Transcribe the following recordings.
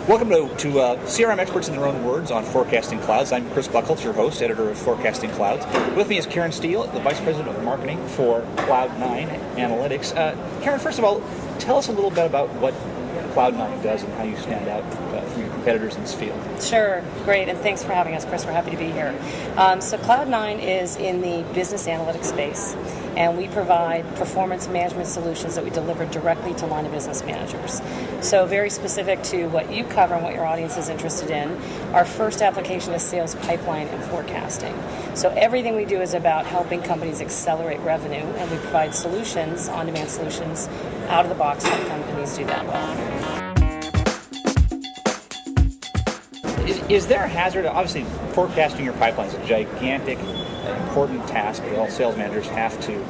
Welcome to CRM Experts in Their Own Words on Forecasting Clouds. I'm Chris Buckles, your host, editor of Forecasting Clouds. With me is Karen Steele, the Vice President of Marketing for Cloud9 Analytics. Karen, first of all, tell us a little bit about what Cloud9 does and how you stand out from your competitors in this field. Sure, great, and thanks for having us, Chris. We're happy to be here. So Cloud9 is in the business analytics space, and we provide performance management solutions that we deliver directly to line of business managers. So very specific to what you cover and what your audience is interested in, our first application is sales pipeline and forecasting. So everything we do is about helping companies accelerate revenue, and we provide solutions, on-demand solutions, out of the box to help companies do that well. Is there a hazard? Obviously, forecasting your pipeline is a gigantic, important task that all sales managers have to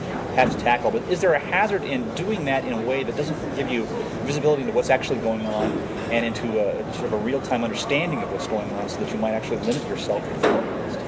tackle. But is there a hazard in doing that in a way that doesn't give you visibility into what's actually going on and into sort of a real-time understanding of what's going on, so that you might actually limit yourself to the forecast?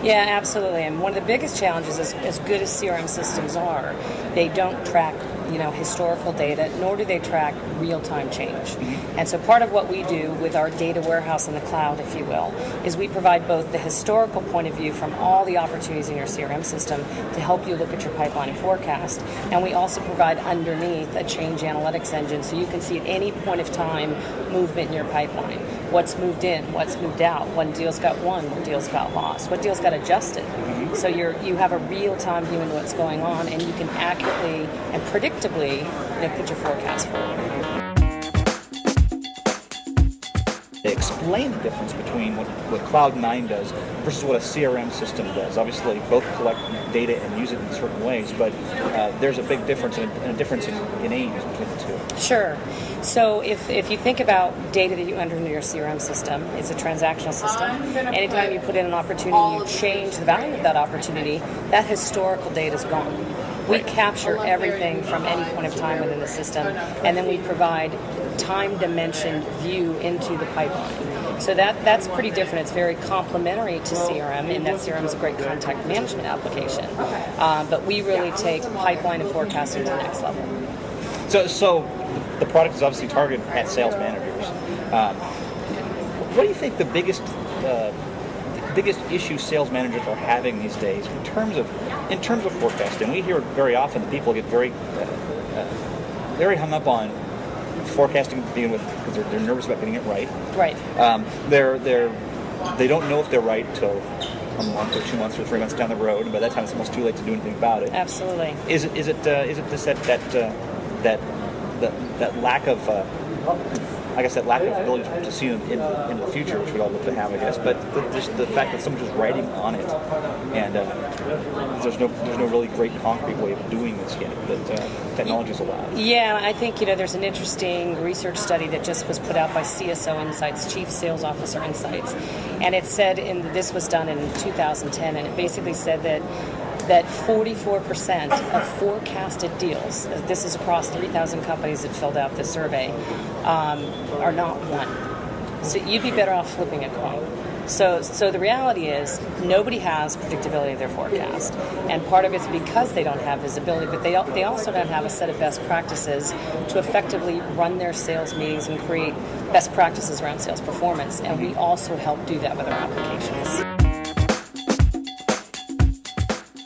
Yeah, absolutely. And one of the biggest challenges is, as good as CRM systems are, they don't track historical data, nor do they track real-time change. And so part of what we do with our data warehouse in the cloud, if you will, is we provide both the historical point of view from all the opportunities in your CRM system to help you look at your pipeline and forecast. And we also provide underneath a change analytics engine, so you can see at any point of time movement in your pipeline. What's moved in, what's moved out, what deals got won, what deals got lost, what deals got adjusted. So you have a real-time view into what's going on, and you can accurately and predictably put your forecast forward. Explain the difference between what Cloud9 does versus what a CRM system does. Obviously, both collect data and use it in certain ways, but there's a big difference and a difference in aims between the two. Sure. So if you think about data that you enter into your CRM system, it's a transactional system. Anytime you put in an opportunity, you change the value of that opportunity, that historical data is gone. We capture everything from any point of time within the system, and then we provide time-dimensioned view into the pipeline. So that's pretty different. It's very complementary to CRM, in that CRM is a great contact management application. But we really take pipeline and forecasting to the next level. So the product is obviously targeted at sales managers. What do you think the biggest issue sales managers are having these days in terms of forecasting? We hear very often that people get very hung up on forecasting to begin with because they're nervous about getting it right. Right. They don't know if they're right till a month or 2 months or 3 months down the road, and by that time it's almost too late to do anything about it. Absolutely. Is it just that lack of that lack of ability to see them in the future, which we'd all love to have, I guess, but just the fact that someone's just writing on it, and there's no really great concrete way of doing this yet that technology is allowed. Yeah, I think there's an interesting research study that just was put out by CSO Insights, Chief Sales Officer Insights, and it said, this was done in 2010, and it basically said that 44% of forecasted deals, this is across 3,000 companies that filled out this survey, are not won. So you'd be better off flipping a coin. So the reality is nobody has predictability of their forecast, and part of it's because they don't have visibility, but they also don't have a set of best practices to effectively run their sales meetings and create best practices around sales performance, and we also help do that with our applications.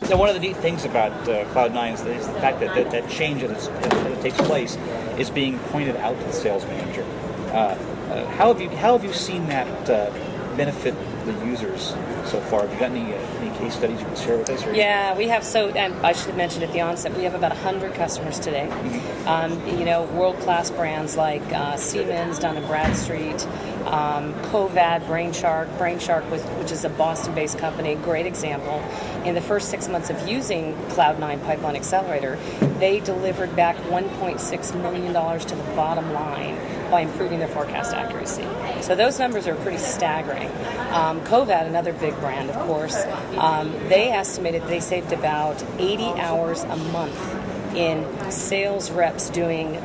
Now, one of the neat things about Cloud9 is the fact that change that takes place is being pointed out to the sales manager. How have you seen that benefit the users so far? Have you got any case studies you can share with us? Yeah, we have. And I should mention at the onset, we have about 100 customers today. World-class brands like Siemens down in Bradstreet, Covad, Brainshark, which is a Boston-based company, great example. In the first 6 months of using Cloud9 Pipeline Accelerator, they delivered back $1.6 million to the bottom line by improving their forecast accuracy. So those numbers are pretty staggering. Covad, another big brand, of course, they estimated they saved about 80 hours a month in sales reps doing,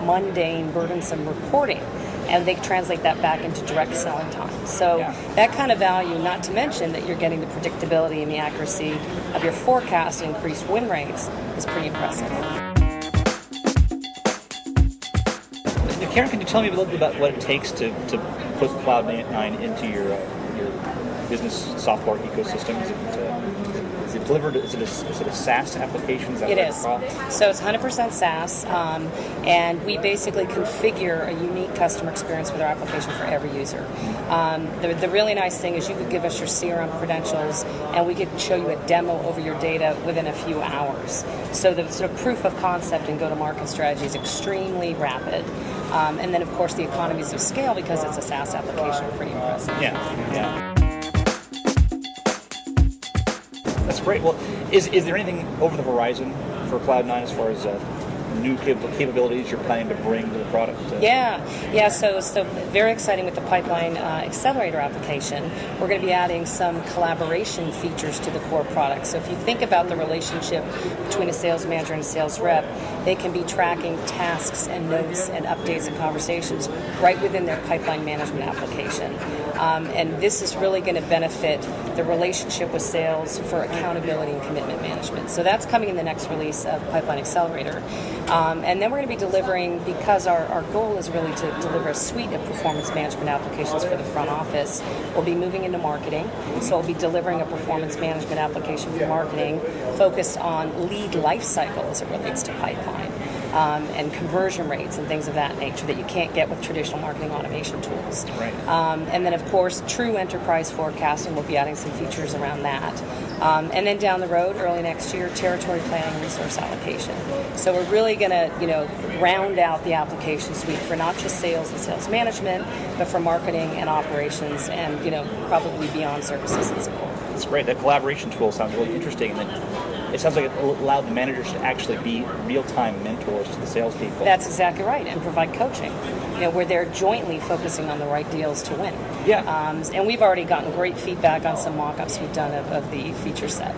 mundane, burdensome reporting. And they translate that back into direct selling time. So that kind of value, not to mention that you're getting the predictability and the accuracy of your forecast, increased win rates, is pretty impressive. Karen, can you tell me a little bit about what it takes to put Cloud9 into your business software ecosystem? Is it delivered? Is it a SaaS application? Is that It what is. it's called? So it's 100% SaaS, and we basically configure a unique customer experience with our application for every user. The really nice thing is you could give us your CRM credentials, and we could show you a demo over your data within a few hours. So the sort of proof of concept and go-to-market strategy is extremely rapid. And then, of course, the economies of scale, because it's a SaaS application, are pretty impressive. Yeah. That's great. Well, is there anything over the horizon for Cloud9 as far as new capabilities you're planning to bring to the product? Yeah. So very exciting with the Pipeline Accelerator application. We're going to be adding some collaboration features to the core product. So if you think about the relationship between a sales manager and a sales rep, they can be tracking tasks and notes and updates and conversations right within their pipeline management application. And this is really going to benefit the relationship with sales for accountability and commitment management. So that's coming in the next release of Pipeline Accelerator. And then we're going to be delivering, because our goal is really to deliver a suite of performance management applications for the front office. We'll be moving into marketing. So we'll be delivering a performance management application for marketing focused on lead lifecycle as it relates to pipeline. And conversion rates and things of that nature that you can't get with traditional marketing automation tools. Right. And then, of course, true enterprise forecasting, we'll be adding some features around that. And then down the road, early next year, territory planning and resource allocation. So we're really going to, round out the application suite for not just sales and sales management, but for marketing and operations and, probably beyond services and support. That's great. That collaboration tool sounds really interesting, and it sounds like it allowed the managers to actually be real-time mentors to the salespeople. That's exactly right, and provide coaching, where they're jointly focusing on the right deals to win. Yeah. And we've already gotten great feedback on some mock-ups we've done of the feature set.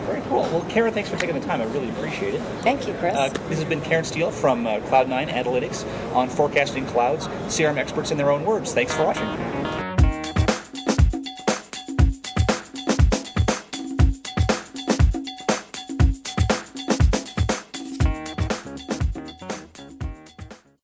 Very cool. Well, Karen, thanks for taking the time. I really appreciate it. Thank you, Chris. This has been Karen Steele from Cloud9 Analytics on forecasting clouds, CRM experts in their own words. Thanks for watching.